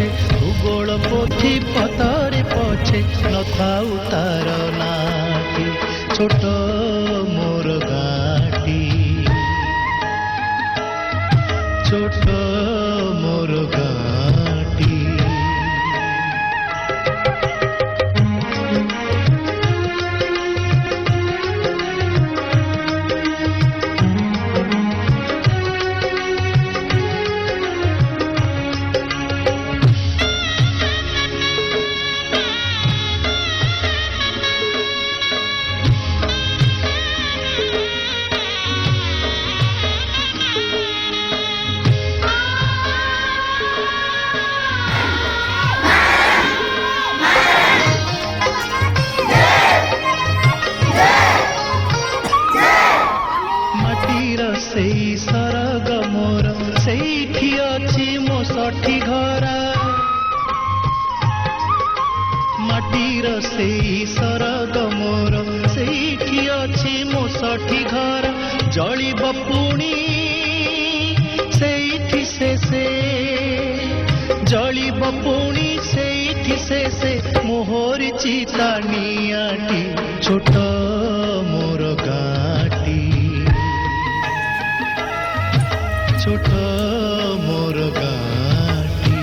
ପଛେ ଭୂଗୋଳ ପୋଥି ପତରେ ପଛେ ନଥାଉ ତାର ନାଟି ଛୋଟ ମୋର ଗାଁଟି ଛୋଟ ମୋର ଗାଁଟି। ସେଇ ସରଗ ମୋର ସେଇଠି ଅଛି ମୋ ଷଠି ଘର ମାଟିର ସେଇ ସରଗ ମୋର ସେଇଠି ଅଛି ମୋ ଷଠି ଘର ଜଳିବ ପୁଣି ସେଇଠି ଶେଷେ ଜଳିବ ପୁଣି ସେଇଠି ଶେଷେ ମୋହରି ଚିତା ନିଆଟି ଛୋଟ ମୋର ଗାଁଟି ଛୋଟ ମୋର ଗାଁଟି।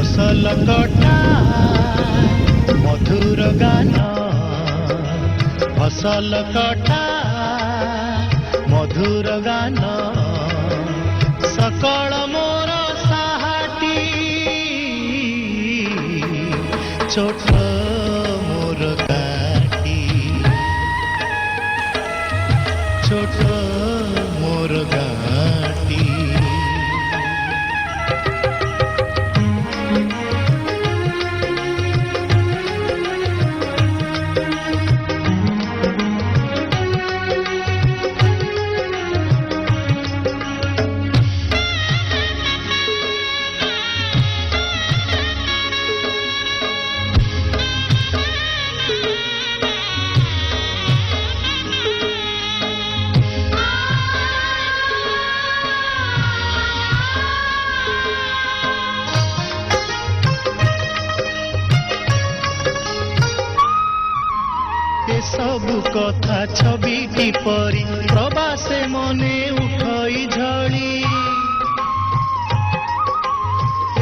ଫସଲ କଟା ମଧୁର ଗାନ ଫସଲ କଟା ମଧୁର ଗାନ ସକଳ ମୋର ସାହାଟି ଛୋଟ ମୋର ଗାଁଟି ଛୋଟ ମୋର ଗାଁଟି। ସବୁ କଥା ଛବିଟି ପରି ପ୍ରବାସେ ମନେ ଉଠଇ ଝଳି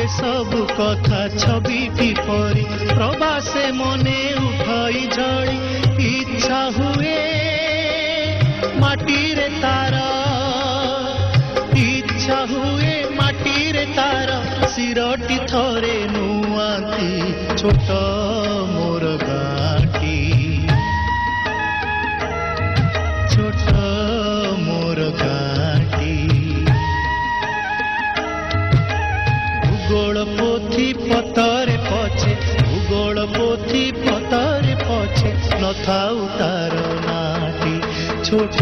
ଏସବୁ କଥା ଛବିଟି ପରି ପ୍ରବାସେ ମନେ ଉଠଇ ଝଳି ଇଚ୍ଛା ହୁଏ ମାଟିରେ ତାର ଇଚ୍ଛା ହୁଏ ମାଟିରେ ତାର ଶିରଟି ଥରେ ନୁଆନ୍ତି ଛୋଟ ମୋର ଗାଁଟି ଛୋଟ ମୋର ଗାଁଟି। ଭୂଗୋଳ ପୋଥି ପତରେ ପଛେ ଭୂଗୋଳ ପୋଥି ପତରେ ପଛେ ନଥାଉ ତାର ନାଟି ଛୋଟ